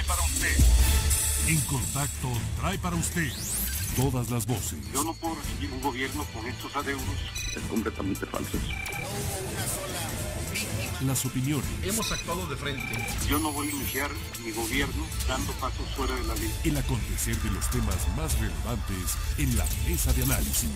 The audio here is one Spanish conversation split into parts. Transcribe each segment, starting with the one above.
para usted. En Contacto trae para usted todas las voces. Yo no puedo recibir un gobierno con estos adeudos. Es completamente falso eso. No hubo una sola víctima. Las opiniones. Hemos actuado de frente. Yo no voy a iniciar mi gobierno dando pasos fuera de la ley. El acontecer de los temas más relevantes en la mesa de análisis.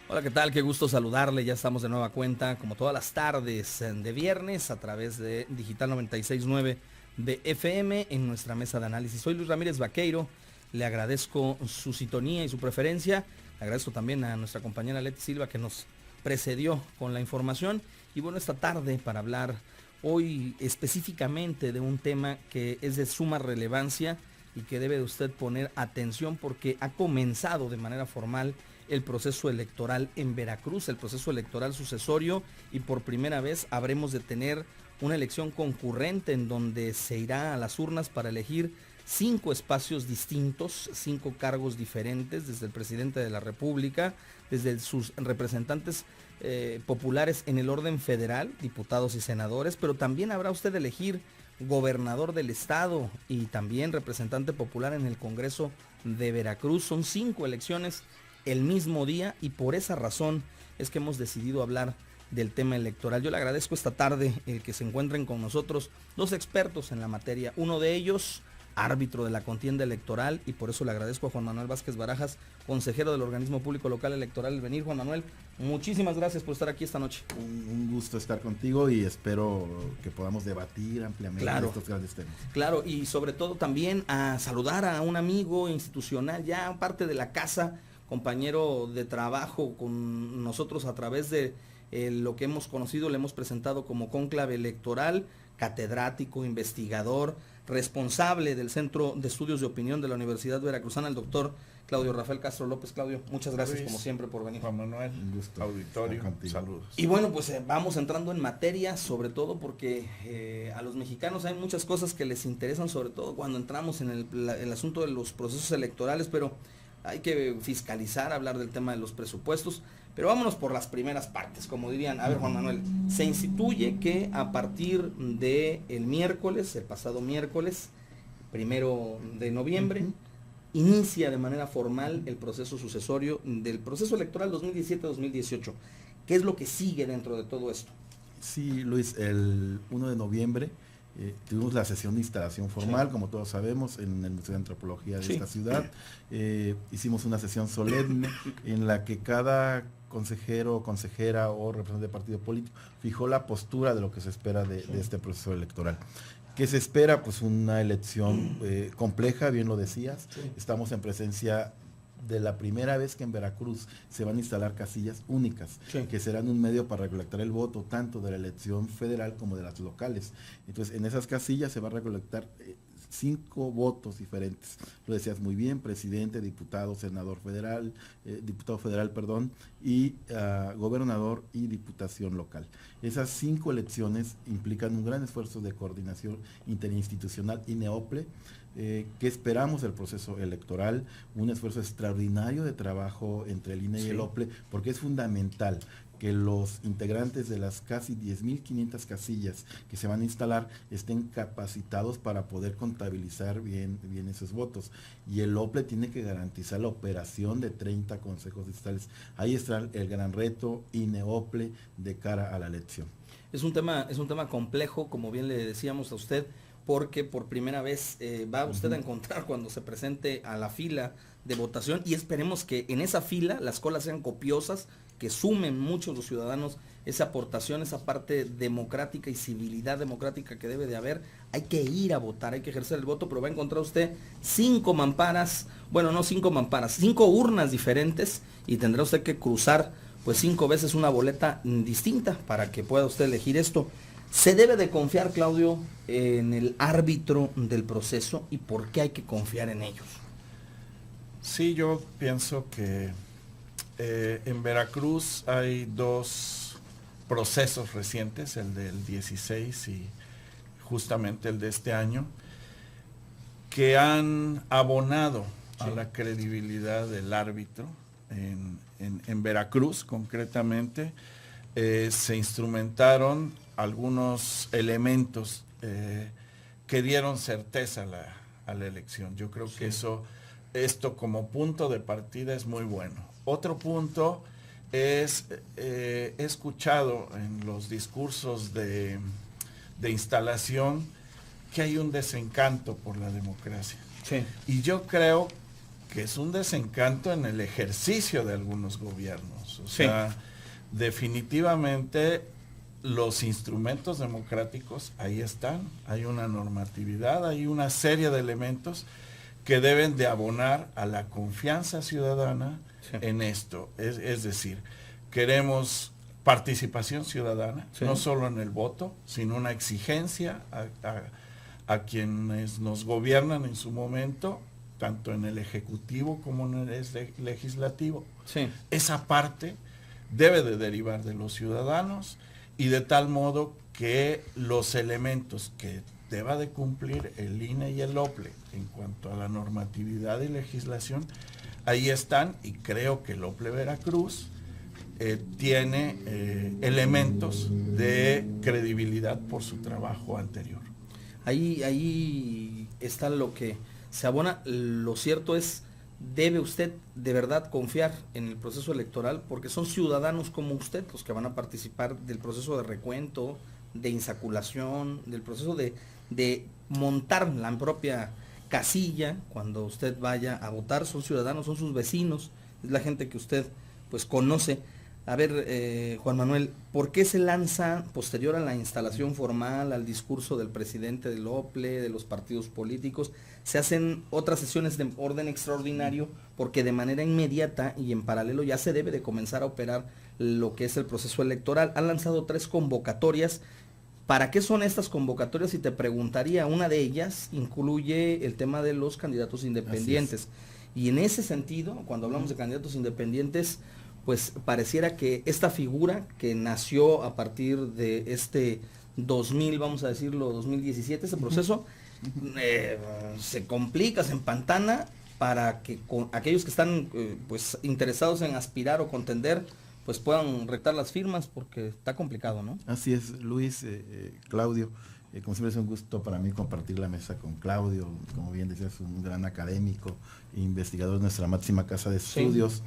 Hola, ¿qué tal? Qué gusto saludarle. Ya estamos de nueva cuenta, como todas las tardes de viernes, a través de Digital 96.9 de FM en nuestra mesa de análisis. Soy Luis Ramírez Vaqueiro. Le agradezco su sintonía y su preferencia. Le agradezco también a nuestra compañera Leti Silva que nos precedió con la información. Y bueno, esta tarde para hablar hoy específicamente de un tema que es de suma relevancia y que debe de usted poner atención porque ha comenzado de manera formal el proceso electoral en Veracruz, el proceso electoral sucesorio, y por primera vez habremos de tener una elección concurrente en donde se irá a las urnas para elegir 5 espacios distintos, 5 cargos diferentes, desde el presidente de la República, desde sus representantes populares en el orden federal, diputados y senadores, pero también habrá usted de elegir gobernador del estado y también representante popular en el Congreso de Veracruz. Son 5 elecciones el mismo día y por esa razón es que hemos decidido hablar del tema electoral. Yo le agradezco esta tarde el que se encuentren con nosotros 2 expertos en la materia, uno de ellos árbitro de la contienda electoral, y por eso le agradezco a Juan Manuel Vázquez Barajas, consejero del Organismo Público Local Electoral El Venir. Juan Manuel, muchísimas gracias por estar aquí esta noche. Un gusto estar contigo y espero que podamos debatir ampliamente estos grandes temas. Claro, y sobre todo también a saludar a un amigo institucional, ya parte de la casa, compañero de trabajo con nosotros a través de lo que hemos conocido, le hemos presentado como Cónclave Electoral, catedrático, investigador, responsable del Centro de Estudios de Opinión de la Universidad Veracruzana, el doctor Claudio Rafael Castro López. Claudio, muchas gracias como siempre por venir. Juan Manuel, un gusto. Auditorio, saludos. Y bueno, pues vamos entrando en materia, sobre todo porque a los mexicanos hay muchas cosas que les interesan, sobre todo cuando entramos en el asunto de los procesos electorales, pero hay que fiscalizar, hablar del tema de los presupuestos. Pero vámonos por las primeras partes, como dirían. A ver, Juan Manuel, se instituye que a partir de el pasado miércoles, 1 de noviembre, inicia de manera formal el proceso sucesorio del proceso electoral 2017-2018. ¿Qué es lo que sigue dentro de todo esto? Sí, Luis, el 1 de noviembre tuvimos la sesión de instalación formal, como todos sabemos, en el Museo de Antropología de esta ciudad. Hicimos una sesión solemne en la que cada consejero, consejera o representante de partido político fijó la postura de lo que se espera de este proceso electoral. ¿Qué se espera? Pues una elección compleja, bien lo decías. Estamos en presencia de la primera vez que en Veracruz se van a instalar casillas únicas, que serán un medio para recolectar el voto tanto de la elección federal como de las locales. Entonces, en esas casillas se va a recolectar 5 votos diferentes. Lo decías muy bien: presidente, diputado, senador federal, diputado federal, y gobernador y diputación local. Esas 5 elecciones implican un gran esfuerzo de coordinación interinstitucional y NEOPLE. ¿Qué esperamos del proceso electoral? Un esfuerzo extraordinario de trabajo entre el INE y el OPLE, porque es fundamental que los integrantes de las casi 10.500 casillas que se van a instalar estén capacitados para poder contabilizar bien esos votos. Y el OPLE tiene que garantizar la operación de 30 consejos distritales. Ahí está el gran reto INE-OPLE de cara a la elección. Es un tema complejo, como bien le decíamos a usted, porque por primera vez va usted a encontrar cuando se presente a la fila de votación, y esperemos que en esa fila las colas sean copiosas, que sumen muchos los ciudadanos esa aportación, esa parte democrática y civilidad democrática que debe de haber. Hay que ir a votar, hay que ejercer el voto, pero va a encontrar usted 5 mamparas, bueno, no 5 mamparas, 5 urnas diferentes, y tendrá usted que cruzar pues 5 veces una boleta distinta para que pueda usted elegir esto. ¿Se debe de confiar, Claudio, en el árbitro del proceso, y por qué hay que confiar en ellos? Sí, yo pienso que en Veracruz hay 2 procesos recientes, el del 16 y justamente el de este año, que han abonado a la credibilidad del árbitro en Veracruz concretamente, se instrumentaron algunos elementos que dieron certeza a la elección. Yo creo que esto como punto de partida es muy bueno. Otro punto es, he escuchado en los discursos de instalación que hay un desencanto por la democracia. Sí. Y yo creo que es un desencanto en el ejercicio de algunos gobiernos. O sea, definitivamente los instrumentos democráticos ahí están. Hay una normatividad, hay una serie de elementos que deben de abonar a la confianza ciudadana en esto. Es decir, queremos participación ciudadana, no solo en el voto, sino una exigencia a quienes nos gobiernan en su momento, tanto en el ejecutivo como en el legislativo. Esa parte debe de derivar de los ciudadanos y de tal modo que los elementos que deba de cumplir el INE y el OPLE en cuanto a la normatividad y legislación, ahí están, y creo que el OPLE Veracruz tiene elementos de credibilidad por su trabajo anterior. Ahí está lo que se abona. Lo cierto es, debe usted de verdad confiar en el proceso electoral, porque son ciudadanos como usted los que van a participar del proceso de recuento, de insaculación, del proceso de montar la propia casilla cuando usted vaya a votar. Son ciudadanos, son sus vecinos, es la gente que usted pues conoce. A ver, Juan Manuel, ¿por qué se lanza posterior a la instalación formal, al discurso del presidente del OPLE, de los partidos políticos, se hacen otras sesiones de orden extraordinario? Porque de manera inmediata y en paralelo ya se debe de comenzar a operar lo que es el proceso electoral. Han lanzado 3 convocatorias. ¿Para qué son estas convocatorias? Y te preguntaría, una de ellas incluye el tema de los candidatos independientes. Y en ese sentido, cuando hablamos de candidatos independientes, pues pareciera que esta figura que nació a partir de este 2000, vamos a decirlo, 2017, ese proceso se complica, se empantana para que aquellos que están pues interesados en aspirar o contender, pues puedan rectar las firmas, porque está complicado, ¿no? Así es, Luis, Claudio. Como siempre es un gusto para mí compartir la mesa con Claudio. Como bien decías, un gran académico, investigador de nuestra máxima casa de estudios.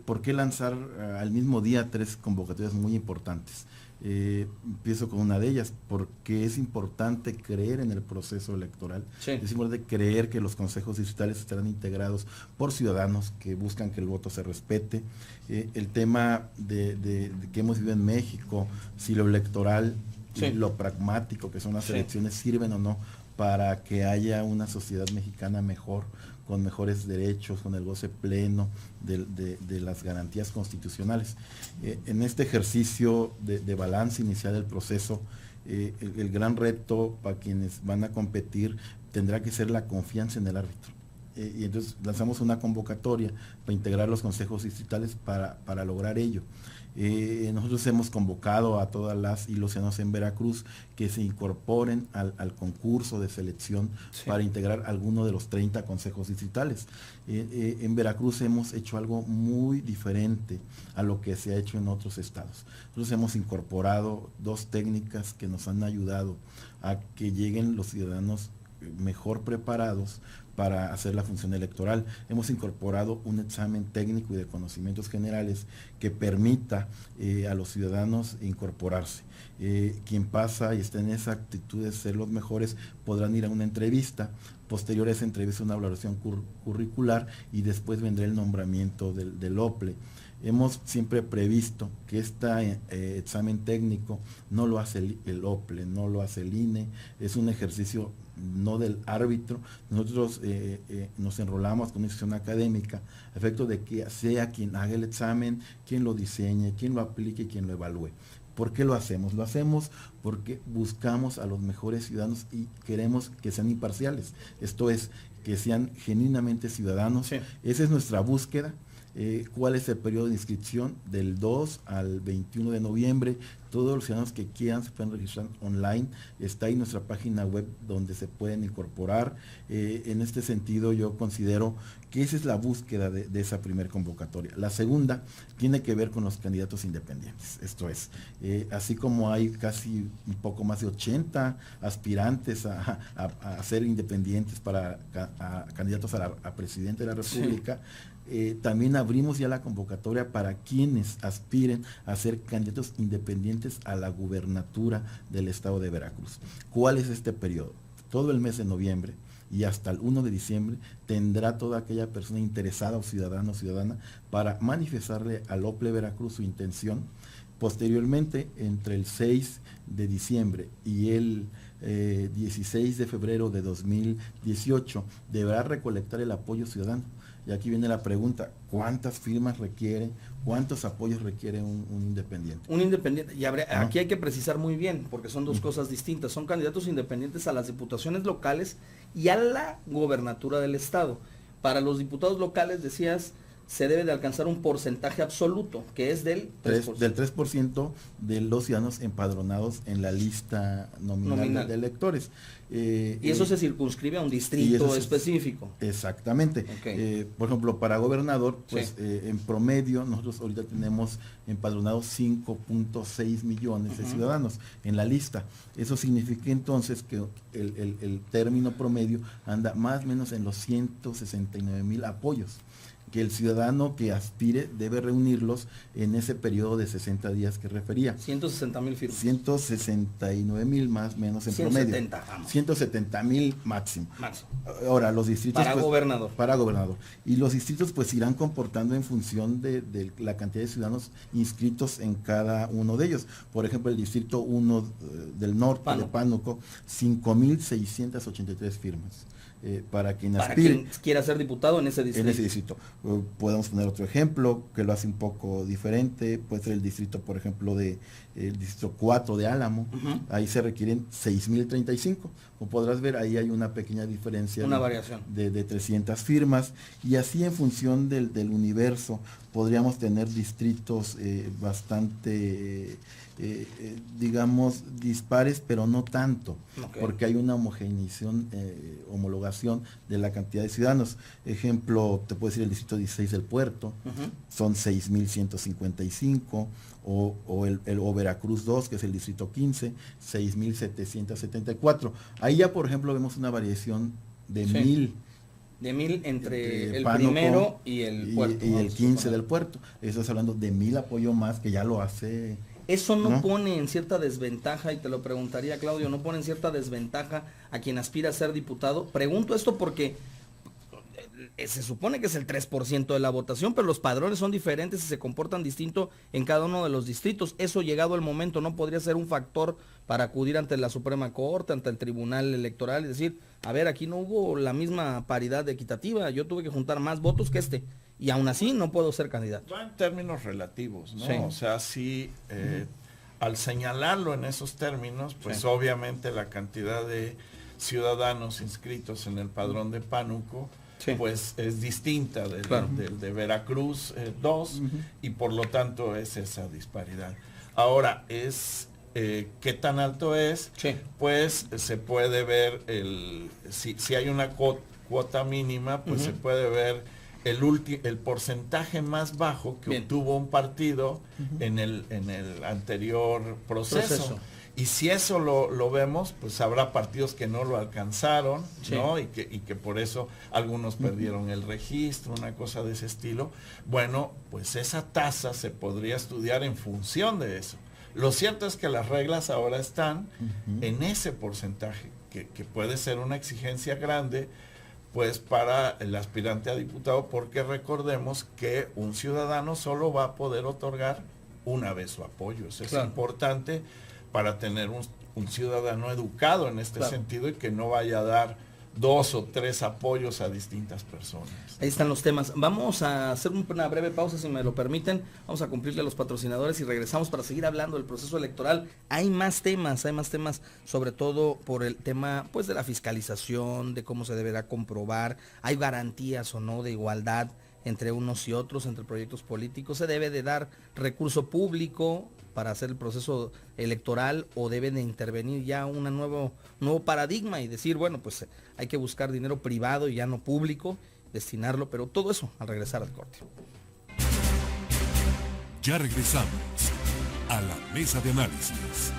¿Por qué lanzar al mismo día 3 convocatorias muy importantes? Empiezo con una de ellas, porque es importante creer en el proceso electoral. Es importante creer que los consejos distritales estarán integrados por ciudadanos que buscan que el voto se respete. El tema de que hemos vivido en México, si lo electoral y lo pragmático que son las elecciones sirven o no para que haya una sociedad mexicana mejor, con mejores derechos, con el goce pleno de las garantías constitucionales. En este ejercicio de balance inicial del proceso, el gran reto para quienes van a competir tendrá que ser la confianza en el árbitro. Y entonces lanzamos una convocatoria para integrar los consejos distritales para lograr ello. Nosotros hemos convocado a todas las y los ciudadanos en Veracruz que se incorporen al concurso de selección para integrar alguno de los 30 consejos distritales. En Veracruz hemos hecho algo muy diferente a lo que se ha hecho en otros estados. Nosotros hemos incorporado 2 técnicas que nos han ayudado a que lleguen los ciudadanos mejor preparados para hacer la función electoral. Hemos incorporado un examen técnico y de conocimientos generales que permita a los ciudadanos incorporarse. Quien pasa y está en esa actitud de ser los mejores podrán ir a una entrevista. Posterior a esa entrevista, una valoración curricular, y después vendrá el nombramiento del OPLE. Hemos siempre previsto que este examen técnico no lo hace el OPLE, no lo hace el INE, es un ejercicio no del árbitro. Nosotros nos enrolamos con una institución académica a efecto de que sea quien haga el examen, quien lo diseñe, quien lo aplique y quien lo evalúe. ¿Por qué lo hacemos? Lo hacemos porque buscamos a los mejores ciudadanos y queremos que sean imparciales. Esto es, que sean genuinamente ciudadanos. Esa es nuestra búsqueda. ¿Cuál es el periodo de inscripción? Del 2 al 21 de noviembre. Todos los ciudadanos que quieran se pueden registrar online. Está ahí nuestra página web donde se pueden incorporar. En este sentido, yo considero que esa es la búsqueda de esa primera convocatoria. La segunda tiene que ver con los candidatos independientes. Esto es, así como hay casi un poco más de 80 aspirantes a ser independientes para candidatos a presidente de la República, también abrimos ya la convocatoria para quienes aspiren a ser candidatos independientes a la gubernatura del estado de Veracruz. ¿Cuál es este periodo? Todo el mes de noviembre y hasta el 1 de diciembre tendrá toda aquella persona interesada o ciudadano o ciudadana para manifestarle al OPLE Veracruz su intención. Posteriormente, entre el 6 de diciembre y el 16 de febrero de 2018, deberá recolectar el apoyo ciudadano. Y aquí viene la pregunta, ¿cuántas firmas requiere, cuántos apoyos requiere un independiente? Un independiente, y aquí hay que precisar muy bien, porque son dos cosas distintas. Son candidatos independientes a las diputaciones locales y a la gobernatura del estado. Para los diputados locales, decías, se debe de alcanzar un porcentaje absoluto, que es del 3%. Del 3% de los ciudadanos empadronados en la lista nominal de electores. Y eso se circunscribe a un distrito específico. Exactamente. Okay. Por ejemplo, para gobernador, pues en promedio nosotros ahorita tenemos empadronados 5.6 millones de ciudadanos en la lista. Eso significa entonces que el término promedio anda más o menos en los 169,000 apoyos, que el ciudadano que aspire debe reunirlos en ese periodo de 60 días que refería. 160,000 firmas. 169,000 más o menos en promedio. 170,000 máximo. Ahora, los distritos... Para gobernador. Para gobernador. Y los distritos pues irán comportando en función de la cantidad de ciudadanos inscritos en cada uno de ellos. Por ejemplo, el distrito 1 del norte de Pánuco, 5,683 firmas. Para quien aspire. Quien quiera ser diputado en ese distrito. En ese distrito. Podemos poner otro ejemplo que lo hace un poco diferente. Puede ser el distrito, por ejemplo, el distrito 4 de Álamo. Ahí se requieren 6,035. Como podrás ver, ahí hay una pequeña diferencia. Una variación. De 300 firmas. Y así en función del universo podríamos tener distritos bastante... digamos dispares, pero no tanto, porque hay una homogenización, homologación de la cantidad de ciudadanos. Ejemplo, te puedo decir el distrito 16 del Puerto, son 6,155, o Veracruz 2, que es el distrito 15, 6,774. Ahí ya, por ejemplo, vemos una variación de 1,000. De 1,000 entre el Pánuco primero y el Puerto. Y el 15 del Puerto. Estás hablando de 1,000 apoyo más, que ya lo hace... Eso no pone en cierta desventaja, y te lo preguntaría, Claudio, ¿no pone en cierta desventaja a quien aspira a ser diputado? Pregunto esto porque se supone que es el 3% de la votación, pero los padrones son diferentes y se comportan distinto en cada uno de los distritos. Eso, llegado el momento, ¿no podría ser un factor para acudir ante la Suprema Corte, ante el Tribunal Electoral y decir, a ver, aquí no hubo la misma paridad equitativa, yo tuve que juntar más votos que este, y aún así no puedo ser candidato? Va en términos relativos, ¿no? Sí. O sea, sí, al señalarlo en esos términos, pues obviamente la cantidad de ciudadanos inscritos en el padrón de Pánuco, pues es distinta del de Veracruz 2, y por lo tanto es esa disparidad. Ahora, ¿qué tan alto es? Pues se puede ver, si hay una cuota mínima, pues se puede ver el porcentaje más bajo que obtuvo un partido en el anterior proceso. Y si eso lo vemos, pues habrá partidos que no lo alcanzaron, ¿no? Y que por eso algunos perdieron el registro, una cosa de ese estilo. Bueno, pues esa tasa se podría estudiar en función de eso. Lo cierto es que las reglas ahora están en ese porcentaje, que puede ser una exigencia grande, pues para el aspirante a diputado, porque recordemos que un ciudadano solo va a poder otorgar una vez su apoyo. Eso es importante para tener un ciudadano educado en este sentido, y que no vaya a dar 2 o 3 apoyos a distintas personas. Ahí están los temas. Vamos a hacer una breve pausa, si me lo permiten. Vamos a cumplirle a los patrocinadores y regresamos para seguir hablando del proceso electoral. Hay más temas, sobre todo por el tema pues de la fiscalización, de cómo se deberá comprobar, hay garantías o no de igualdad entre unos y otros, entre proyectos políticos. ¿Se debe de dar recurso público para hacer el proceso electoral o debe de intervenir ya un nuevo paradigma y decir, bueno, pues hay que buscar dinero privado y ya no público, destinarlo, pero todo eso al regresar al corte? Ya regresamos a la mesa de análisis.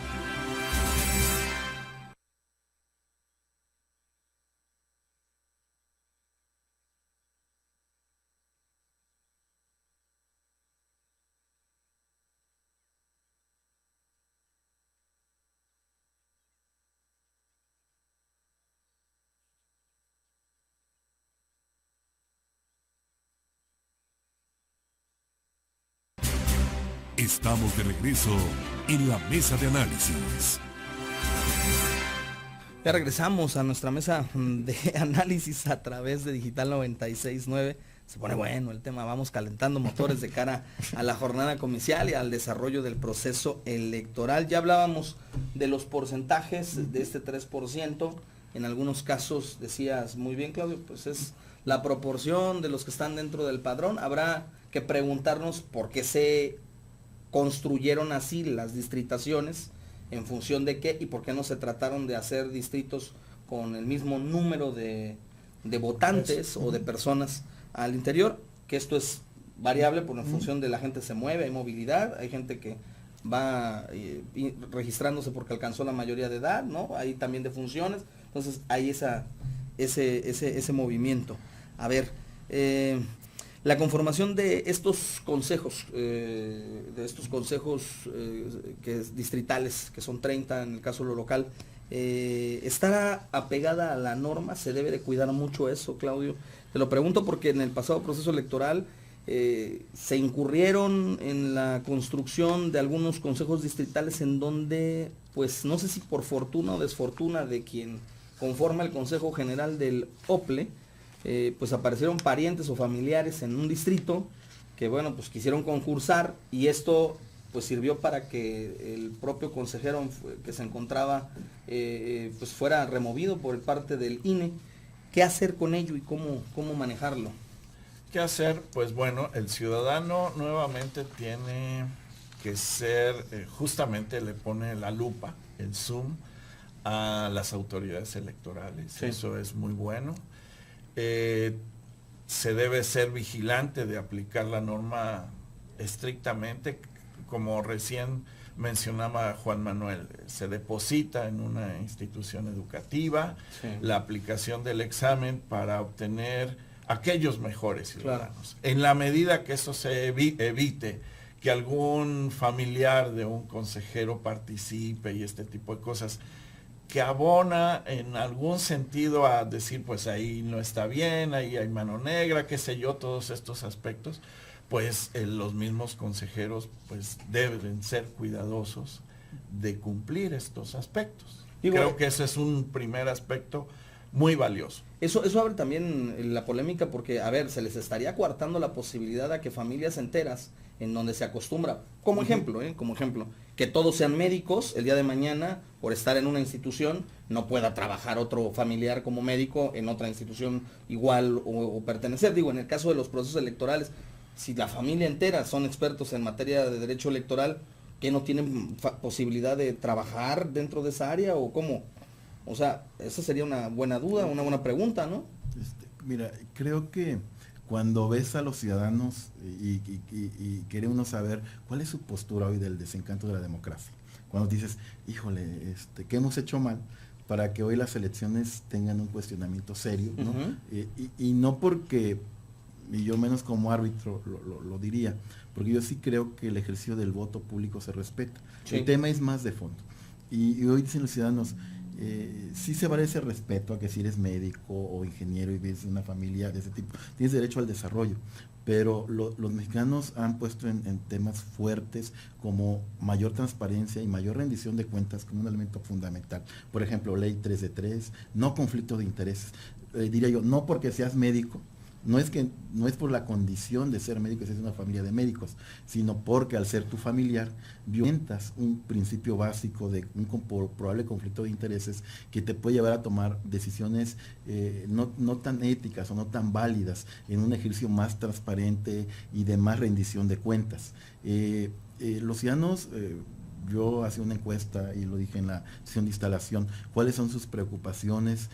Estamos de regreso en la mesa de análisis. Ya regresamos a nuestra mesa de análisis a través de Digital 96.9. Se pone bueno el tema, vamos calentando motores de cara a la jornada comercial y al desarrollo del proceso electoral. Ya hablábamos de los porcentajes de este 3%. En algunos casos, decías muy bien, Claudio, pues es la proporción de los que están dentro del padrón. Habrá que preguntarnos por qué se construyeron así las distritaciones, en función de qué y por qué no se trataron de hacer distritos con el mismo número de votantes o de personas al interior, que esto es variable por en función de la gente se mueve, hay movilidad, hay gente que va registrándose porque alcanzó la mayoría de edad, ¿no? Hay también de funciones, entonces hay ese movimiento. A ver, la conformación de estos consejos, que es distritales, que son 30 en el caso de lo local, ¿está apegada a la norma? ¿Se debe de cuidar mucho eso, Claudio? Te lo pregunto porque en el pasado proceso electoral se incurrieron en la construcción de algunos consejos distritales en donde, pues no sé si por fortuna o desfortuna de quien conforma el Consejo General del OPLE, pues aparecieron parientes o familiares en un distrito que, bueno, pues quisieron concursar y esto pues sirvió para que el propio consejero que se encontraba pues fuera removido por parte del INE. ¿Qué hacer con ello y cómo manejarlo? ¿Qué hacer? Pues bueno, el ciudadano nuevamente tiene que ser, justamente le pone la lupa, el zoom, a las autoridades electorales. Sí. Eso es muy bueno. Se debe ser vigilante de aplicar la norma estrictamente, como recién mencionaba Juan Manuel, se deposita en una institución educativa, sí, la aplicación del examen para obtener aquellos mejores ciudadanos. Claro. En la medida que eso se evite que algún familiar de un consejero participe y este tipo de cosas, que abona en algún sentido a decir, pues ahí no está bien, ahí hay mano negra, qué sé yo, todos estos aspectos, pues los mismos consejeros pues deben ser cuidadosos de cumplir estos aspectos. Creo que ese es un primer aspecto muy valioso. Eso abre también la polémica porque, a ver, se les estaría coartando la posibilidad a que familias enteras, en donde se acostumbra, como ejemplo, que todos sean médicos, el día de mañana, por estar en una institución, no pueda trabajar otro familiar como médico en otra institución igual o pertenecer. Digo, en el caso de los procesos electorales, si la familia entera son expertos en materia de derecho electoral, ¿que no tienen posibilidad de trabajar dentro de esa área o cómo? O sea, esa sería una buena duda, una buena pregunta, ¿no? Mira, creo que cuando ves a los ciudadanos y quiere uno saber cuál es su postura hoy del desencanto de la democracia, cuando dices, híjole, ¿qué hemos hecho mal para que hoy las elecciones tengan un cuestionamiento serio, ¿no? Y no porque, y yo menos como árbitro lo diría, porque yo sí creo que el ejercicio del voto público se respeta. Sí. El tema es más de fondo. Y hoy dicen los ciudadanos, sí se vale ese respeto a que si eres médico o ingeniero y ves una familia de ese tipo, tienes derecho al desarrollo, pero los mexicanos han puesto en temas fuertes como mayor transparencia y mayor rendición de cuentas como un elemento fundamental. Por ejemplo, ley 3 de 3, no conflicto de intereses. Diría yo, no porque seas médico no es por la condición de ser médico, es una familia de médicos, sino porque al ser tu familiar violentas un principio básico de un probable conflicto de intereses que te puede llevar a tomar decisiones no tan éticas o no tan válidas en un ejercicio más transparente y de más rendición de cuentas. Los ciudadanos, yo hacía una encuesta y lo dije en la sesión de instalación, ¿cuáles son sus preocupaciones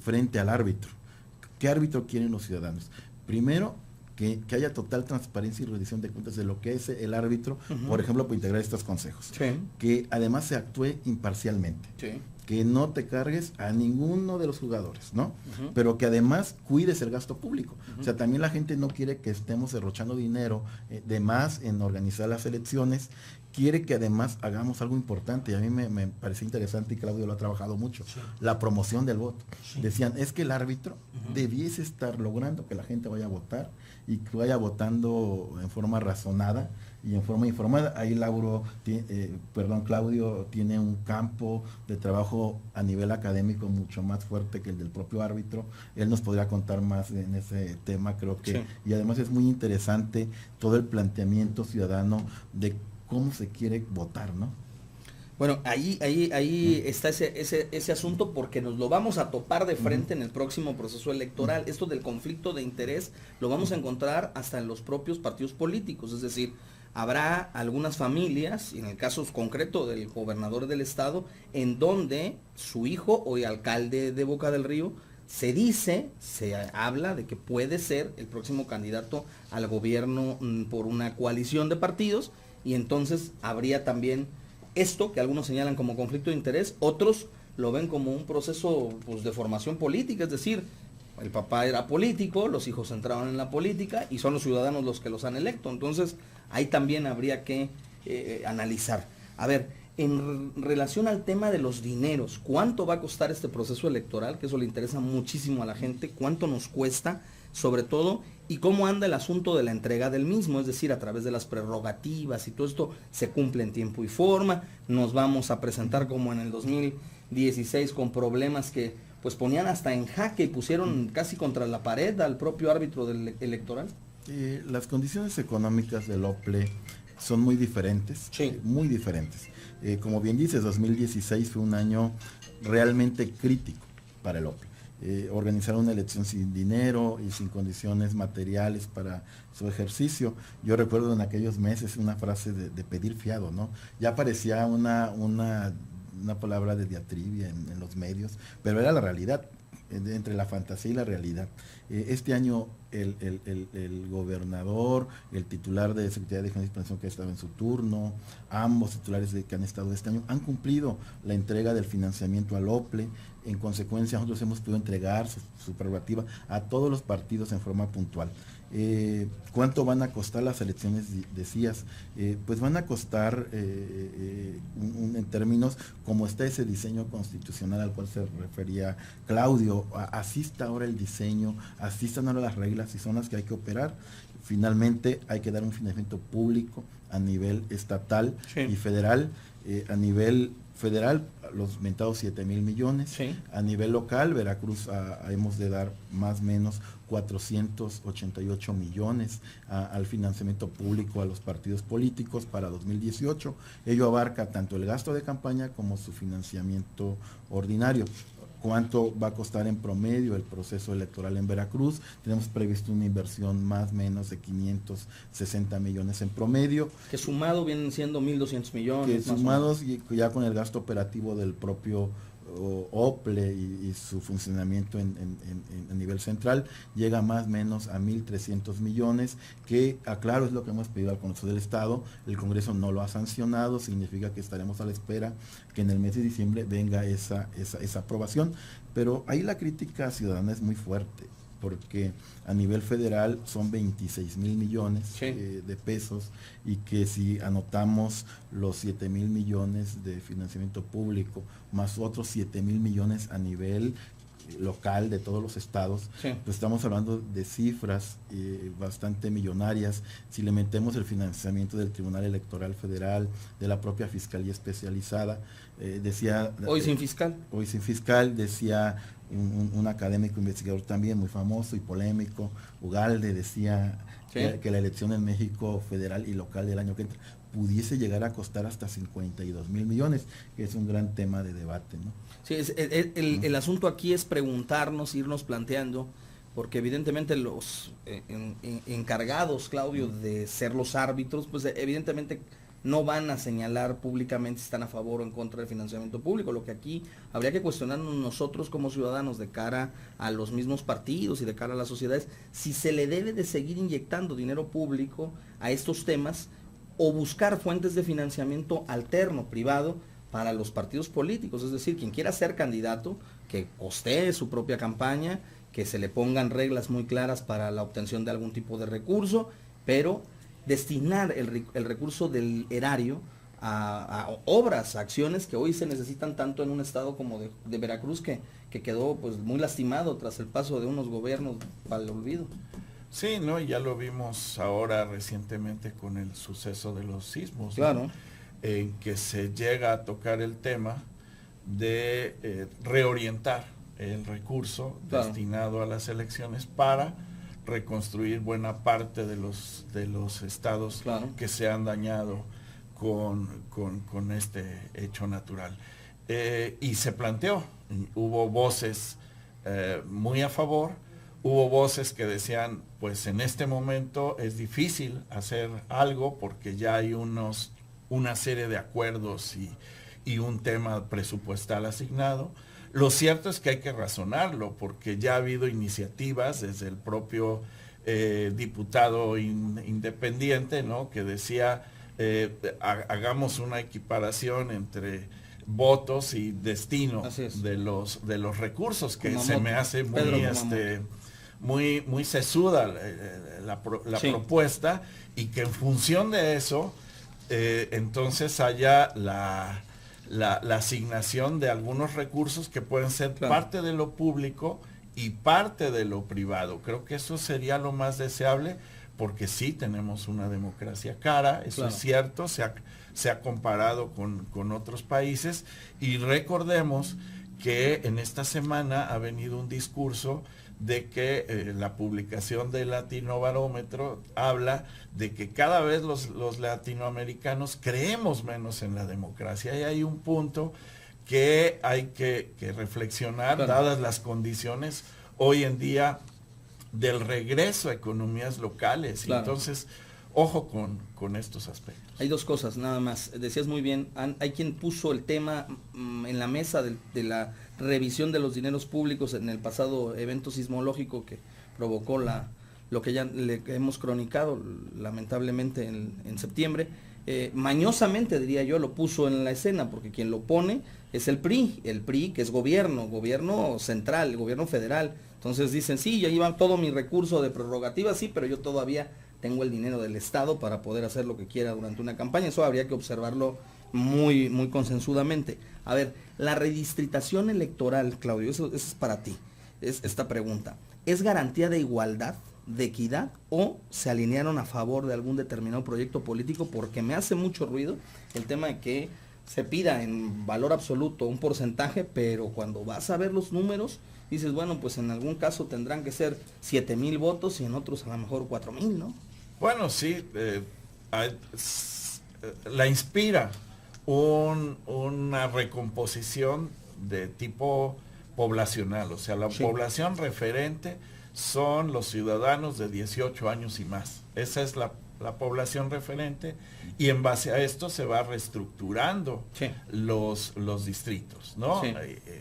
frente al árbitro? ¿Qué árbitro quieren los ciudadanos? Primero, que haya total transparencia y rendición de cuentas de lo que es el árbitro, por ejemplo, por integrar estos consejos. Sí. Que además se actúe imparcialmente. Sí. Que no te cargues a ninguno de los jugadores, ¿no? Pero que además cuides el gasto público. O sea, también la gente no quiere que estemos derrochando dinero de más en organizar las elecciones, quiere que además hagamos algo importante, y a mí me parece interesante, y Claudio lo ha trabajado mucho, la promoción del voto. Decían, es que el árbitro debiese estar logrando que la gente vaya a votar, y que vaya votando en forma razonada y en forma informada. Ahí Claudio tiene un campo de trabajo a nivel académico mucho más fuerte que el del propio árbitro. Él nos podría contar más en ese tema, creo que, y además es muy interesante todo el planteamiento ciudadano de cómo se quiere votar, ¿no? Bueno, ahí está ese asunto, porque nos lo vamos a topar de frente en el próximo proceso electoral. Esto del conflicto de interés lo vamos a encontrar hasta en los propios partidos políticos, es decir, habrá algunas familias, y en el caso concreto del gobernador del estado, en donde su hijo, hoy alcalde de Boca del Río, se habla de que puede ser el próximo candidato al gobierno por una coalición de partidos, y entonces habría también esto que algunos señalan como conflicto de interés, otros lo ven como un proceso, pues, de formación política, es decir, el papá era político, los hijos entraron en la política y son los ciudadanos los que los han electo. Entonces ahí también habría que analizar. A ver, en relación al tema de los dineros, ¿cuánto va a costar este proceso electoral? Que eso le interesa muchísimo a la gente. ¿Cuánto nos cuesta? Sobre todo, y cómo anda el asunto de la entrega del mismo, es decir, a través de las prerrogativas y todo esto se cumple en tiempo y forma. Nos vamos a presentar como en el 2016 con problemas que pues ponían hasta en jaque y pusieron casi contra la pared al propio árbitro electoral. Las condiciones económicas del OPLE son muy diferentes, muy diferentes. Como bien dices, 2016 fue un año realmente crítico para el OPLE. Organizar una elección sin dinero y sin condiciones materiales para su ejercicio. Yo recuerdo en aquellos meses una frase de pedir fiado, ¿no? Ya parecía una palabra de diatribia en los medios, pero era la realidad, entre la fantasía y la realidad. Este año el gobernador, el titular de Secretaría de Defensa y Expansión que ha estado en su turno, ambos titulares que han estado este año, han cumplido la entrega del financiamiento al OPLE. En consecuencia, nosotros hemos podido entregar su prerrogativa a todos los partidos en forma puntual. ¿Cuánto van a costar las elecciones? Decías, pues van a costar en términos como está ese diseño constitucional al cual se refería Claudio. Así está ahora el diseño, así están ahora las reglas y son las que hay que operar. Finalmente hay que dar un financiamiento público a nivel estatal y federal. A nivel federal, los mentados 7,000 millones. A nivel local, Veracruz hemos de dar más o menos 488 millones al financiamiento público a los partidos políticos para 2018. Ello abarca tanto el gasto de campaña como su financiamiento ordinario. ¿Cuánto va a costar en promedio el proceso electoral en Veracruz? Tenemos previsto una inversión más o menos de 560 millones en promedio. Que sumado vienen siendo 1.200 millones. Que sumados ya con el gasto operativo del propio OPLE y su funcionamiento a nivel central, llega más o menos a 1.300 millones, que aclaro es lo que hemos pedido al Congreso del Estado. El Congreso no lo ha sancionado, significa que estaremos a la espera que en el mes de diciembre venga esa aprobación, pero ahí la crítica ciudadana es muy fuerte, porque a nivel federal son 26,000 millones de pesos, y que si anotamos los 7,000 millones de financiamiento público, más otros 7,000 millones a nivel local de todos los estados, pues estamos hablando de cifras bastante millonarias. Si le metemos el financiamiento del Tribunal Electoral Federal, de la propia Fiscalía Especializada, decía... Hoy sin fiscal. Hoy sin fiscal, decía un académico investigador también muy famoso y polémico, Ugalde, decía que la elección en México federal y local del año que entra pudiese llegar a costar hasta 52 mil millones, que es un gran tema de debate, ¿no? Sí, el asunto aquí es preguntarnos, irnos planteando, porque evidentemente los encargados, Claudio, de ser los árbitros, pues evidentemente no van a señalar públicamente si están a favor o en contra del financiamiento público. Lo que aquí habría que cuestionarnos nosotros como ciudadanos de cara a los mismos partidos y de cara a las sociedades, si se le debe de seguir inyectando dinero público a estos temas o buscar fuentes de financiamiento alterno, privado, para los partidos políticos. Es decir, quien quiera ser candidato, que costee su propia campaña, que se le pongan reglas muy claras para la obtención de algún tipo de recurso, pero destinar el recurso del erario a obras, a acciones que hoy se necesitan tanto en un estado como de Veracruz, que quedó pues muy lastimado tras el paso de unos gobiernos para el olvido. Sí, ¿no? Ya lo vimos ahora recientemente con el suceso de los sismos. Claro. ¿No? En que se llega a tocar el tema de reorientar el recurso destinado a las elecciones para reconstruir buena parte de los estados que se han dañado con este hecho natural. Y se planteó, hubo voces muy a favor, hubo voces que decían, pues en este momento es difícil hacer algo porque ya hay una serie de acuerdos y un tema presupuestal asignado. Lo cierto es que hay que razonarlo, porque ya ha habido iniciativas desde el propio diputado independiente, ¿no? Que decía, hagamos una equiparación entre votos y destino de los recursos, que se me hace muy sesuda la propuesta, y que en función de eso entonces haya la asignación de algunos recursos que pueden ser parte de lo público y parte de lo privado. Creo que eso sería lo más deseable, porque sí tenemos una democracia cara, eso es cierto, se ha comparado con otros países, y recordemos que en esta semana ha venido un discurso de que la publicación del Latinobarómetro habla de que cada vez los latinoamericanos creemos menos en la democracia, y hay un punto que hay que reflexionar, dadas las condiciones hoy en día del regreso a economías locales. Y entonces, ojo con estos aspectos. Hay dos cosas nada más. Decías muy bien, hay quien puso el tema en la mesa de la revisión de los dineros públicos en el pasado evento sismológico que provocó lo que ya le hemos cronicado lamentablemente en septiembre. Mañosamente, diría yo, lo puso en la escena, porque quien lo pone es el PRI que es gobierno central, gobierno federal. Entonces dicen, sí, ya iba todo mi recurso de prerrogativa, sí, pero yo todavía tengo el dinero del Estado para poder hacer lo que quiera durante una campaña. Eso habría que observarlo muy, muy consensudamente. A ver, la redistritación electoral, Claudio, eso es para ti, es esta pregunta. ¿Es garantía de igualdad, de equidad, o se alinearon a favor de algún determinado proyecto político? Porque me hace mucho ruido el tema de que se pida en valor absoluto un porcentaje, pero cuando vas a ver los números, dices, bueno, pues en algún caso tendrán que ser 7,000 votos y en otros a lo mejor 4,000, ¿no? Bueno, sí, la inspira una recomposición de tipo poblacional, o sea, la población referente son los ciudadanos de 18 años y más. Esa es la población referente, y en base a esto se va reestructurando los distritos, ¿no?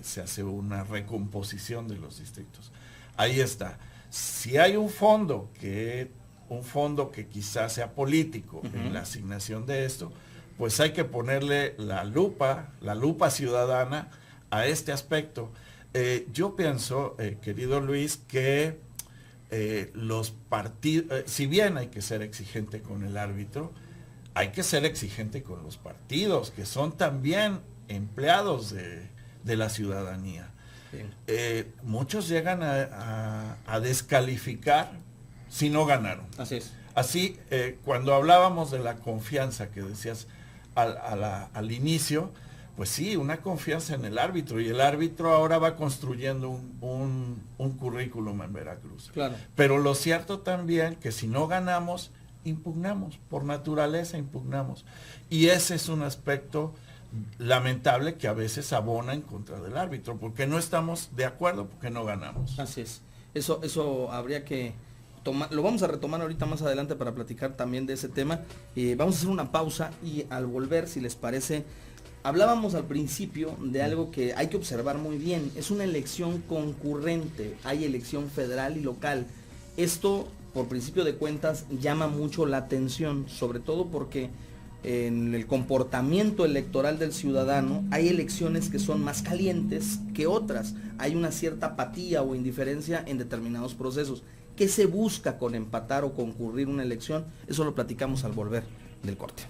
Se hace una recomposición de los distritos. Ahí está. Si hay un fondo que quizás sea político en la asignación de esto, pues hay que ponerle la lupa ciudadana a este aspecto. Yo pienso, querido Luis, que los partidos, si bien hay que ser exigente con el árbitro, hay que ser exigente con los partidos, que son también empleados de la ciudadanía. Muchos llegan a descalificar si no ganaron. Así es. Así, cuando hablábamos de la confianza que decías al inicio, pues sí, una confianza en el árbitro, y el árbitro ahora va construyendo un currículum en Veracruz. Claro. Pero lo cierto también que si no ganamos, impugnamos, por naturaleza impugnamos. Y ese es un aspecto lamentable que a veces abona en contra del árbitro, porque no estamos de acuerdo, porque no ganamos. Así es. Eso habría que tomar, lo vamos a retomar ahorita más adelante para platicar también de ese tema. Vamos a hacer una pausa y al volver, si les parece, hablábamos al principio de algo que hay que observar muy bien. Es una elección concurrente, hay elección federal y local. Esto, por principio de cuentas, llama mucho la atención, sobre todo porque en el comportamiento electoral del ciudadano hay elecciones que son más calientes que otras. Hay una cierta apatía o indiferencia en determinados procesos. ¿Qué se busca con empatar o concurrir una elección? Eso lo platicamos al volver del corte.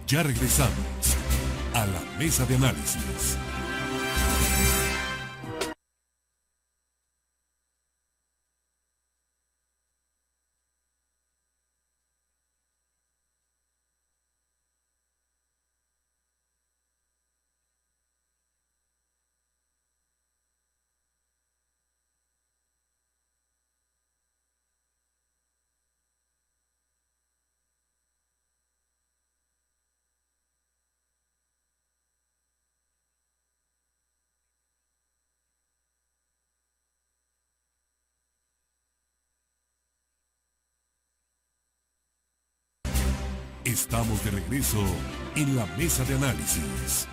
Ya regresamos a la mesa de análisis. Estamos de regreso en la mesa de análisis.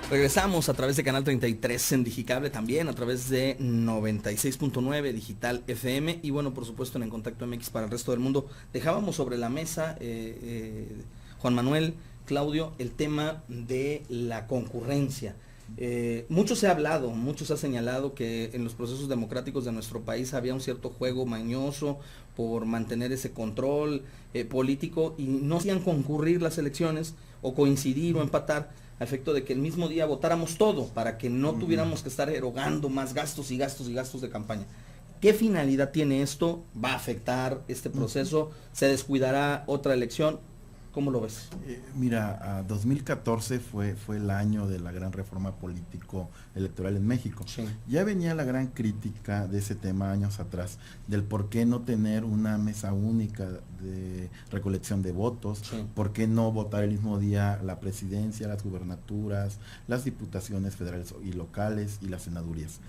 Regresamos a través de Canal 33 en Digicable, también a través de 96.9 Digital FM y bueno, por supuesto en Contacto MX para el resto del mundo. Dejábamos sobre la mesa, Juan Manuel, Claudio, el tema de la concurrencia. Mucho se ha hablado, mucho se ha señalado que en los procesos democráticos de nuestro país había un cierto juego mañoso por mantener ese control político y no hacían concurrir las elecciones o coincidir o empatar a efecto de que el mismo día votáramos todo para que no tuviéramos que estar erogando más gastos y gastos y gastos de campaña. ¿Qué finalidad tiene esto? ¿Va a afectar este proceso? ¿Se descuidará otra elección? ¿Cómo lo ves? Mira, 2014 fue el año de la gran reforma político-electoral en México. Sí. Ya venía la gran crítica de ese tema años atrás, del por qué no tener una mesa única de recolección de votos, Sí. por qué no votar el mismo día la presidencia, las gubernaturas, las diputaciones federales y locales y las senadurías.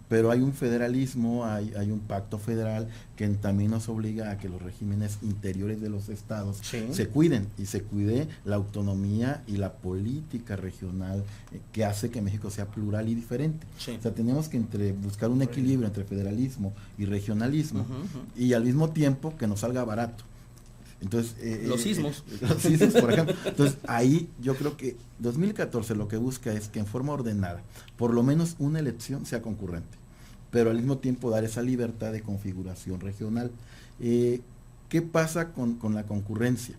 Pero hay un federalismo, hay un pacto federal que también nos obliga a que los regímenes interiores de los estados Sí. se cuiden y se cuide la autonomía y la política regional que hace que México sea plural y diferente. Sí. O sea, tenemos que buscar un equilibrio entre federalismo y regionalismo Ujú. y al mismo tiempo que nos salga barato. Entonces, Los sismos. los sismos, por ejemplo. Entonces, ahí yo creo que 2014 lo que busca es que en forma ordenada, por lo menos una elección sea concurrente, pero al mismo tiempo dar esa libertad de configuración regional. ¿Qué pasa con la concurrencia?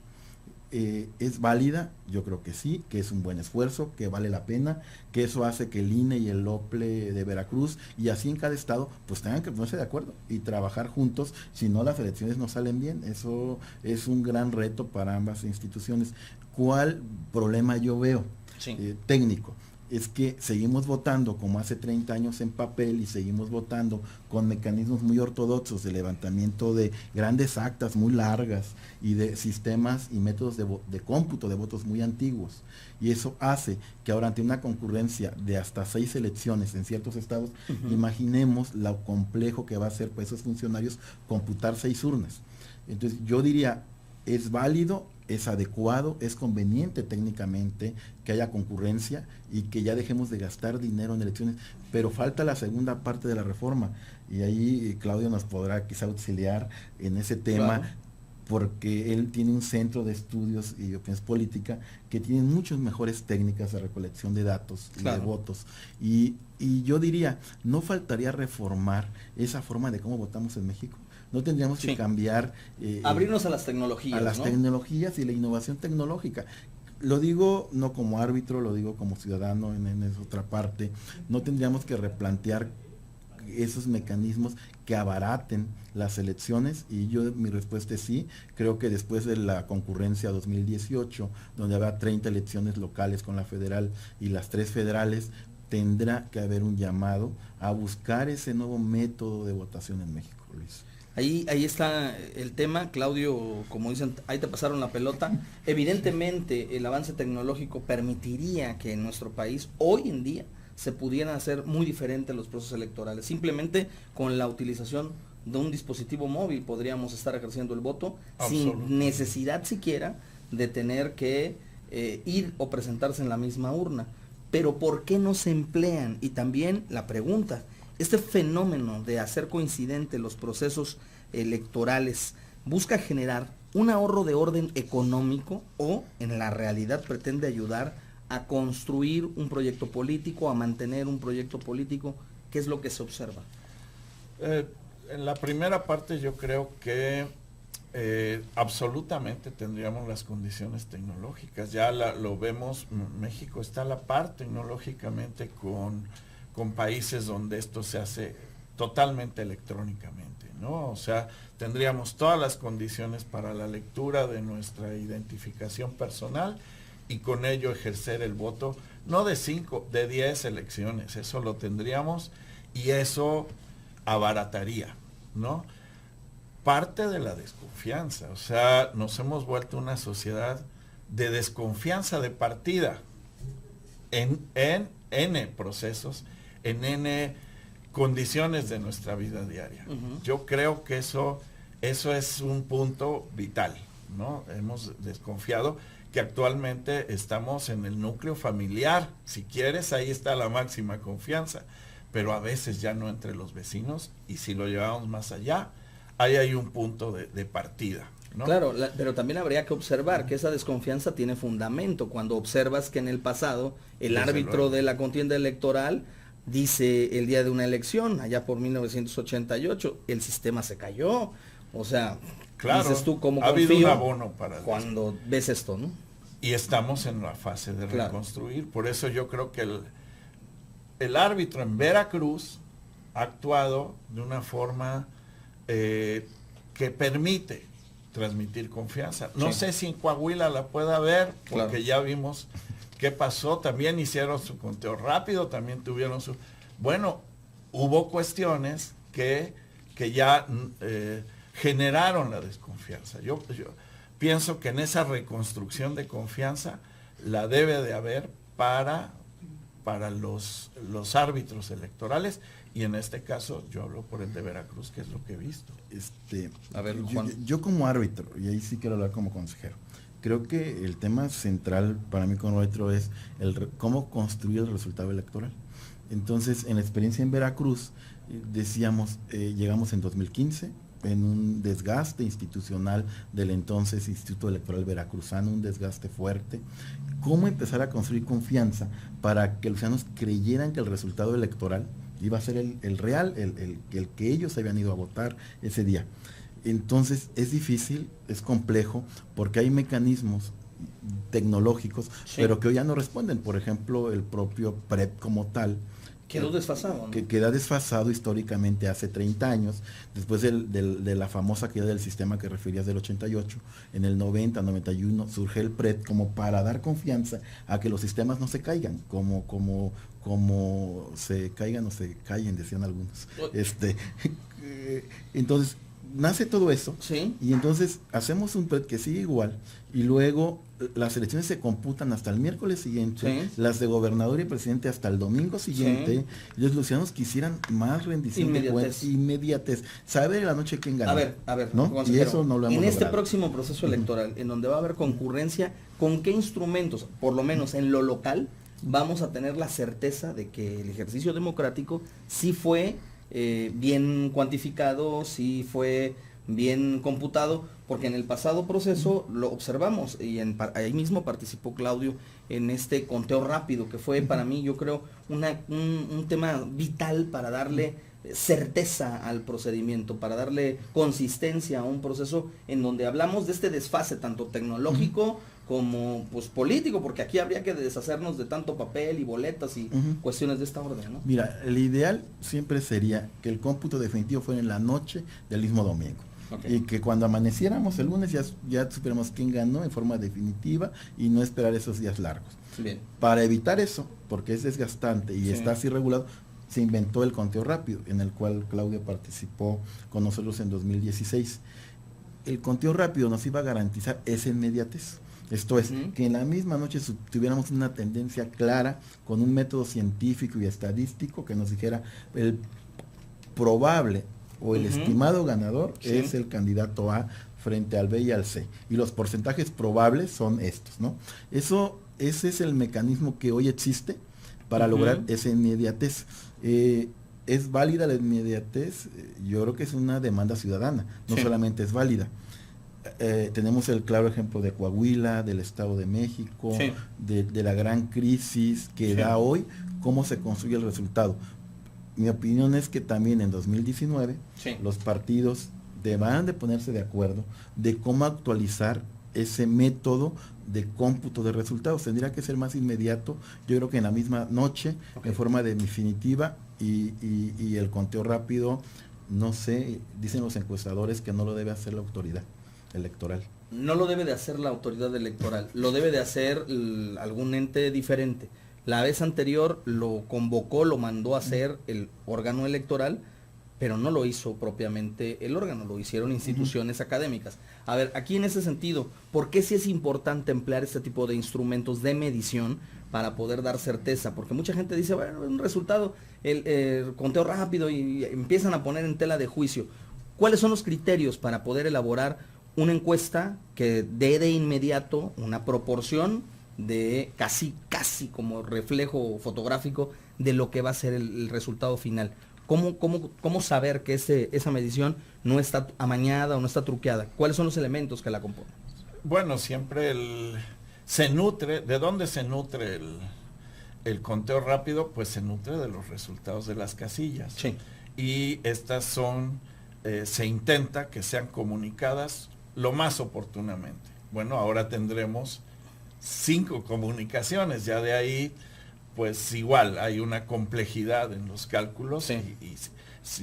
¿Es válida? Yo creo que sí, que es un buen esfuerzo, que vale la pena, que eso hace que el INE y el OPLE de Veracruz y así en cada estado pues tengan que ponerse de acuerdo y trabajar juntos, si no las elecciones no salen bien. Eso es un gran reto para ambas instituciones. ¿Cuál problema yo veo? Sí. Técnico. Es que seguimos votando como hace 30 años en papel y seguimos votando con mecanismos muy ortodoxos de levantamiento de grandes actas muy largas y de sistemas y métodos de cómputo de votos muy antiguos. Y eso hace que ahora ante una concurrencia de hasta 6 elecciones en ciertos estados, imaginemos lo complejo que va a ser para esos funcionarios computar 6 urnas. Entonces yo diría, es válido, es adecuado, es conveniente técnicamente que haya concurrencia y que ya dejemos de gastar dinero en elecciones, pero falta la segunda parte de la reforma y ahí Claudio nos podrá quizá auxiliar en ese tema. Claro. Porque él tiene un centro de estudios y opinión política que tiene muchas mejores técnicas de recolección de datos y de votos. Y yo diría, no faltaría reformar esa forma de cómo votamos en México. No tendríamos que cambiar... abrirnos a las tecnologías. A las tecnologías y la innovación tecnológica. Lo digo no como árbitro, lo digo como ciudadano en esa otra parte. No tendríamos que replantear esos mecanismos que abaraten las elecciones, y mi respuesta es sí. Creo que después de la concurrencia 2018, donde habrá 30 elecciones locales con la federal y las 3 federales, tendrá que haber un llamado a buscar ese nuevo método de votación en México, Luis. Ahí está el tema, Claudio, como dicen, ahí te pasaron la pelota. Evidentemente el avance tecnológico permitiría que en nuestro país hoy en día se pudieran hacer muy diferentes los procesos electorales. Simplemente con la utilización de un dispositivo móvil podríamos estar ejerciendo el voto sin necesidad siquiera de tener que ir o presentarse en la misma urna. Pero ¿por qué no se emplean? Y también la pregunta, este fenómeno de hacer coincidente los procesos electorales busca generar un ahorro de orden económico o en la realidad pretende ayudar a construir un proyecto político, a mantener un proyecto político. ¿Qué es lo que se observa? En la primera parte yo creo que absolutamente tendríamos las condiciones tecnológicas. Ya lo vemos, México está a la par tecnológicamente con países donde esto se hace totalmente electrónicamente, ¿no? O sea, tendríamos todas las condiciones para la lectura de nuestra identificación personal y con ello ejercer el voto, no de 5, de 10 elecciones. Eso lo tendríamos y eso abarataría, ¿no? Parte de la desconfianza, o sea, nos hemos vuelto una sociedad de desconfianza de partida en N procesos, en N condiciones de nuestra vida diaria. Yo creo que eso es un punto vital, ¿no? Hemos desconfiado, que actualmente estamos en el núcleo familiar. Si quieres, ahí está la máxima confianza, pero a veces ya no entre los vecinos, y si lo llevamos más allá, ahí hay un punto de partida, ¿no? Claro, pero también habría que observar que esa desconfianza tiene fundamento cuando observas que en el pasado el árbitro de la contienda electoral dice el día de una elección, allá por 1988, el sistema se cayó. O sea, claro, dices tú, ¿cómo ha habido un confío abono para cuando ves esto, ¿no? Y estamos en la fase de Claro. reconstruir. Por eso yo creo que el árbitro en Veracruz ha actuado de una forma que permite transmitir confianza. No sé si en Coahuila la pueda ver, porque Claro. ya vimos qué pasó. También hicieron su conteo rápido, también tuvieron su... Bueno, hubo cuestiones que ya generaron la desconfianza. Yo pienso que en esa reconstrucción de confianza la debe de haber para los árbitros electorales, y en este caso yo hablo por el de Veracruz, que es lo que he visto. A ver, Juan. Yo como árbitro, y ahí sí quiero hablar como consejero, creo que el tema central para mí como árbitro es cómo construir el resultado electoral. Entonces, en la experiencia en Veracruz, decíamos, llegamos en 2015, en un desgaste institucional del entonces Instituto Electoral Veracruzano, un desgaste fuerte. ¿Cómo empezar a construir confianza para que los ciudadanos creyeran que el resultado electoral iba a ser el real, el que ellos habían ido a votar ese día? Entonces es difícil, es complejo, porque hay mecanismos tecnológicos, sí, pero que hoy ya no responden. Por ejemplo, el propio PREP como tal, quedó desfasado, ¿no? Que queda desfasado históricamente hace 30 años, después de la famosa caída del sistema que referías del 88, en el 90, 91, surge el PREP como para dar confianza a que los sistemas no se caigan, como se caigan o se callen, decían algunos. Entonces, nace todo eso, sí, y entonces hacemos un PREP que sigue igual, y luego las elecciones se computan hasta el miércoles siguiente, sí, las de gobernador y presidente hasta el domingo siguiente, sí, y los ciudadanos quisieran más rendición de cuentas, inmediatez, saber en la noche quién gana. A ver, ¿no? Y eso no lo hemos en este logrado. próximo proceso electoral, en donde va a haber concurrencia, ¿con qué instrumentos, por lo menos en lo local, vamos a tener la certeza de que el ejercicio democrático sí fue bien cuantificado, sí fue bien computado? Porque en el pasado proceso lo observamos, y ahí mismo participó Claudio en este conteo rápido, que fue para mí, yo creo, un tema vital para darle certeza al procedimiento, para darle consistencia a un proceso en donde hablamos de este desfase tanto tecnológico como pues político, porque aquí habría que deshacernos de tanto papel y boletas y cuestiones de esta orden, ¿no? Mira, el ideal siempre sería que el cómputo definitivo fuera en la noche del mismo domingo. Okay. Y que cuando amaneciéramos el lunes ya supiéramos quién ganó en forma definitiva y no esperar esos días largos. Bien. Para evitar eso, porque es desgastante y está así regulado, se inventó el conteo rápido, en el cual Claudia participó con nosotros en 2016. El conteo rápido nos iba a garantizar esa inmediatez. Esto es, que en la misma noche tuviéramos una tendencia clara con un método científico y estadístico que nos dijera el probable o el estimado ganador es el candidato A frente al B y al C. Y los porcentajes probables son estos, ¿no? Ese es el mecanismo que hoy existe para lograr esa inmediatez. ¿Es válida la inmediatez? Yo creo que es una demanda ciudadana, no solamente es válida. Tenemos el claro ejemplo de Coahuila, del Estado de México, de la gran crisis que da hoy, cómo se construye el resultado. Mi opinión es que también en 2019 los partidos deberán de ponerse de acuerdo de cómo actualizar ese método de cómputo de resultados. Tendría que ser más inmediato, yo creo que en la misma noche, en forma definitiva, y el conteo rápido, no sé, dicen los encuestadores que no lo debe hacer la autoridad electoral. No lo debe de hacer la autoridad electoral, lo debe de hacer algún ente diferente. La vez anterior lo convocó, lo mandó a hacer el órgano electoral, pero no lo hizo propiamente el órgano, lo hicieron instituciones académicas. A ver, aquí en ese sentido, ¿por qué sí es importante emplear este tipo de instrumentos de medición para poder dar certeza? Porque mucha gente dice, bueno, un resultado, el conteo rápido, y empiezan a poner en tela de juicio. ¿Cuáles son los criterios para poder elaborar una encuesta que dé de inmediato una proporción de casi como reflejo fotográfico de lo que va a ser el resultado final? ¿Cómo saber que esa medición no está amañada o no está truqueada? ¿Cuáles son los elementos que la componen? Bueno, siempre se nutre, ¿de dónde se nutre el conteo rápido? Pues se nutre de los resultados de las casillas. Sí. Y estas se intenta que sean comunicadas lo más oportunamente. Bueno, ahora tendremos 5 comunicaciones, ya de ahí pues igual hay una complejidad en los cálculos y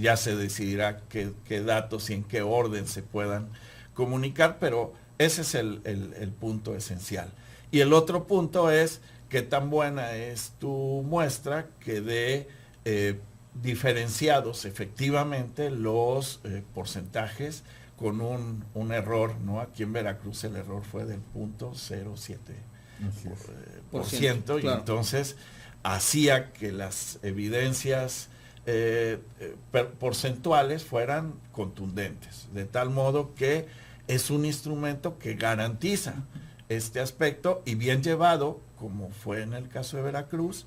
ya se decidirá qué datos y en qué orden se puedan comunicar, pero ese es el punto esencial. Y el otro punto es qué tan buena es tu muestra que dé diferenciados efectivamente los porcentajes con un error, ¿no? Aquí en Veracruz el error fue del 0.07%, y entonces hacía que las evidencias porcentuales fueran contundentes, de tal modo que es un instrumento que garantiza este aspecto, y bien llevado, como fue en el caso de Veracruz,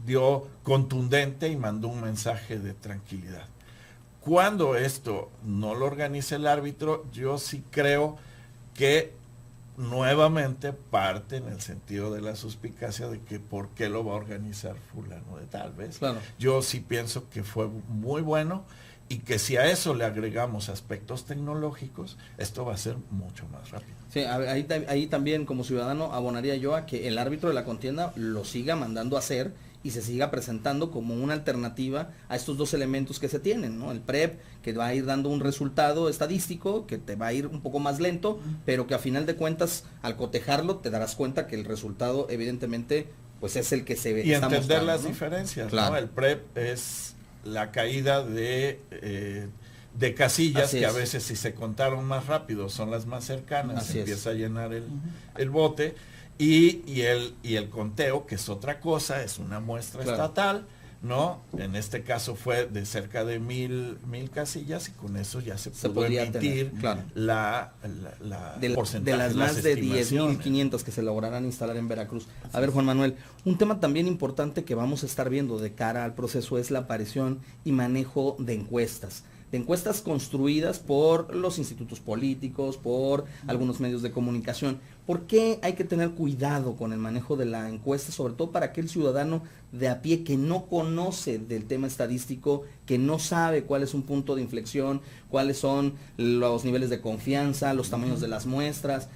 dio contundente y mandó un mensaje de tranquilidad. Cuando esto no lo organiza el árbitro, yo sí creo que nuevamente parte en el sentido de la suspicacia de que por qué lo va a organizar fulano de tal vez. Claro. Yo sí pienso que fue muy bueno, y que si a eso le agregamos aspectos tecnológicos, esto va a ser mucho más rápido. Sí, ahí también como ciudadano abonaría yo a que el árbitro de la contienda lo siga mandando a hacer y se siga presentando como una alternativa a estos dos elementos que se tienen, ¿no? El PREP, que va a ir dando un resultado estadístico, que te va a ir un poco más lento, pero que a final de cuentas, al cotejarlo, te darás cuenta que el resultado, evidentemente, pues es el que se ve. Y entender las diferencias, claro, ¿no? El PREP es la caída de casillas. Así que a veces, si se contaron más rápido, son las más cercanas. Así se empieza a llenar el bote. Y el conteo, que es otra cosa, es una muestra estatal, ¿no? En este caso fue de cerca de 1000 casillas, y con eso ya se pudo emitir de las más de 10.500 que se lograrán instalar en Veracruz. A ver, Juan Manuel, un tema también importante que vamos a estar viendo de cara al proceso es la aparición y manejo de encuestas construidas por los institutos políticos, por algunos medios de comunicación. ¿Por qué hay que tener cuidado con el manejo de la encuesta, sobre todo para que el ciudadano de a pie que no conoce del tema estadístico, que no sabe cuál es un punto de inflexión, cuáles son los niveles de confianza, los tamaños de las muestras,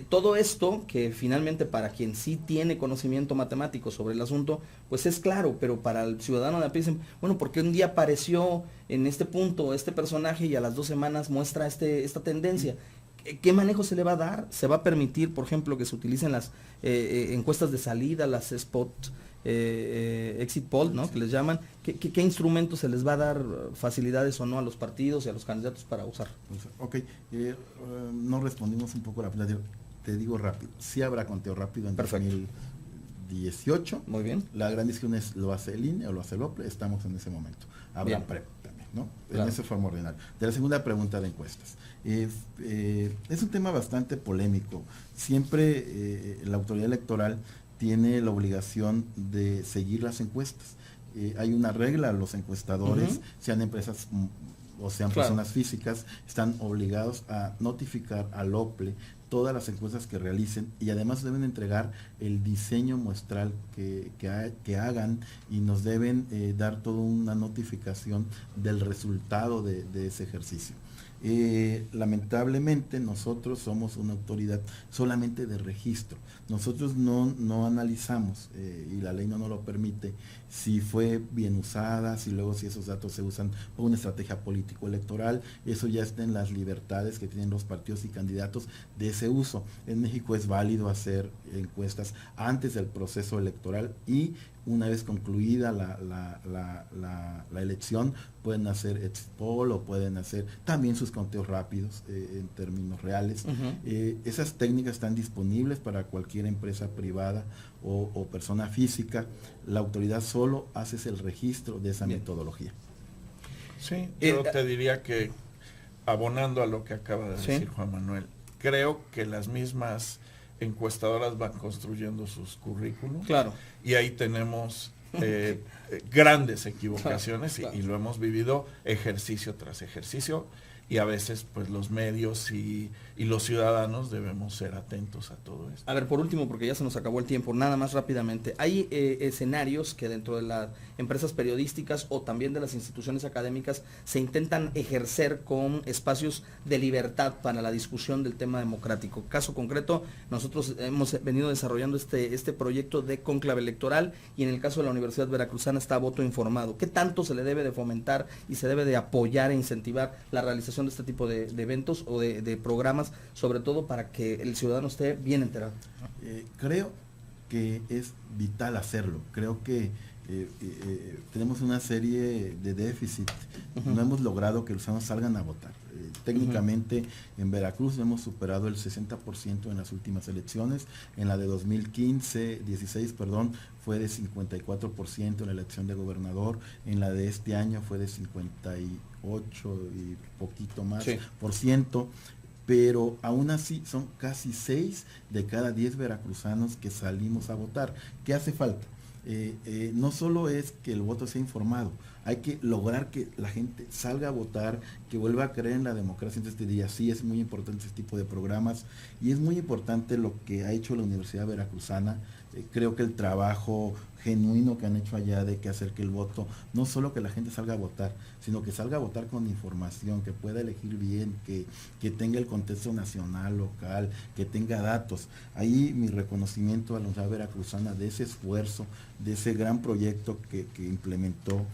todo esto que finalmente para quien sí tiene conocimiento matemático sobre el asunto, pues es claro, pero para el ciudadano de a pie dicen, bueno, ¿por qué un día apareció en este punto este personaje y a las 2 semanas muestra esta tendencia? ¿Qué manejo se le va a dar? ¿Se va a permitir, por ejemplo, que se utilicen las encuestas de salida, las spot, exit poll, ¿no? Que les llaman? ¿Qué instrumentos se les va a dar facilidades o no a los partidos y a los candidatos para usar? Ok, no respondimos un poco la pregunta, te digo rápido, sí habrá conteo rápido en 2018. Muy bien. La gran discusión es, ¿lo hace el INE o lo hace el OPLE? Estamos en ese momento. Habrá PREP también, ¿no? Claro. En esa forma ordenal. De la segunda pregunta de encuestas. Es un tema bastante polémico. Siempre la autoridad electoral tiene la obligación de seguir las encuestas. Hay una regla, los encuestadores, sean empresas o sean personas físicas, están obligados a notificar al OPLE todas las encuestas que realicen y además deben entregar el diseño muestral que hagan y nos deben dar toda una notificación del resultado de ese ejercicio. Lamentablemente nosotros somos una autoridad solamente de registro. Nosotros no analizamos, y la ley no nos lo permite, si fue bien usada, si esos datos se usan por una estrategia político-electoral. Eso ya está en las libertades que tienen los partidos y candidatos de ese uso. En México es válido hacer encuestas antes del proceso electoral y una vez concluida la elección pueden hacer exit poll o pueden hacer también sus conteos rápidos en términos reales. Esas técnicas están disponibles para cualquier empresa privada o persona física. La autoridad solo hace el registro de esa metodología. Sí, yo te diría que, abonando a lo que acaba de decir Juan Manuel, creo que las mismas encuestadoras van construyendo sus currículums. Claro. Y ahí tenemos grandes equivocaciones, claro. Y lo hemos vivido ejercicio tras ejercicio, y a veces pues los medios y los ciudadanos debemos ser atentos a todo esto. A ver, por último, porque ya se nos acabó el tiempo, nada más rápidamente, hay escenarios que dentro de las empresas periodísticas o también de las instituciones académicas se intentan ejercer con espacios de libertad para la discusión del tema democrático. Caso concreto, nosotros hemos venido desarrollando este proyecto de cónclave electoral y en el caso de la Universidad Veracruzana está voto informado. ¿Qué tanto se le debe de fomentar y se debe de apoyar e incentivar la realización de este tipo de eventos o de programas, sobre todo para que el ciudadano esté bien enterado? Creo que es vital hacerlo. Creo que tenemos una serie de déficit. No hemos logrado que los ciudadanos salgan a votar. Técnicamente en Veracruz hemos superado el 60% en las últimas elecciones. En la de 16 fue de 54% en la elección de gobernador. En la de este año fue de 58 y poquito más por ciento. Pero aún así son casi 6 de cada 10 veracruzanos que salimos a votar. ¿Qué hace falta? No solo es que el voto sea informado, hay que lograr que la gente salga a votar, que vuelva a creer en la democracia. Entonces te diría, sí, es muy importante este tipo de programas y es muy importante lo que ha hecho la Universidad Veracruzana. Creo que el trabajo genuino que han hecho allá de que hacer que el voto, no solo que la gente salga a votar, sino que salga a votar con información, que pueda elegir bien, que tenga el contexto nacional, local, que tenga datos. Ahí mi reconocimiento a la Universidad Veracruzana de ese esfuerzo, de ese gran proyecto que implementó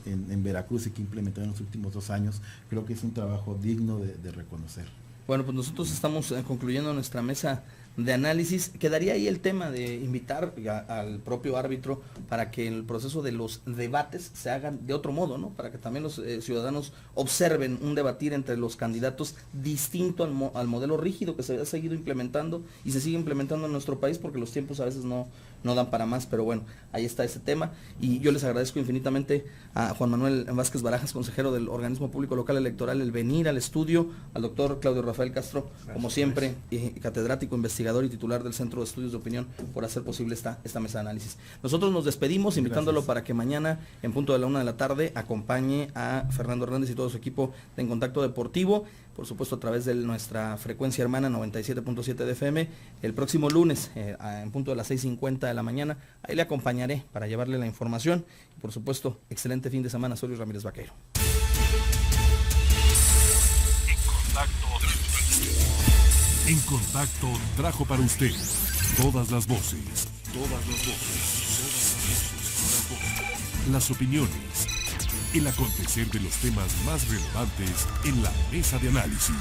en Veracruz y que implementó en los últimos 2 años, creo que es un trabajo digno de reconocer. Bueno, pues nosotros estamos concluyendo nuestra mesa de análisis. Quedaría ahí el tema de invitar al propio árbitro para que el proceso de los debates se hagan de otro modo, ¿no? Para que también los ciudadanos observen un debatir entre los candidatos distinto al modelo rígido que se ha seguido implementando y se sigue implementando en nuestro país, porque los tiempos a veces no dan para más, pero bueno, ahí está ese tema. Y yo les agradezco infinitamente a Juan Manuel Vázquez Barajas, consejero del Organismo Público Local Electoral, el venir al estudio, al doctor Claudio Rafael Castro, como siempre, catedrático, investigador y titular del Centro de Estudios de Opinión, por hacer posible esta mesa de análisis. Nosotros nos despedimos invitándolo para que mañana, en punto de la 1 de la tarde, acompañe a Fernando Hernández y todo su equipo de En Contacto Deportivo. por supuesto a través de nuestra frecuencia hermana 97.7 de FM, el próximo lunes en punto de las 6:50 de la mañana. Ahí le acompañaré para llevarle la información. Y por supuesto, excelente fin de semana. Soy Luis Ramírez Vaquero. En contacto trajo para usted todas las voces, las opiniones, el acontecer de los temas más relevantes en la mesa de análisis.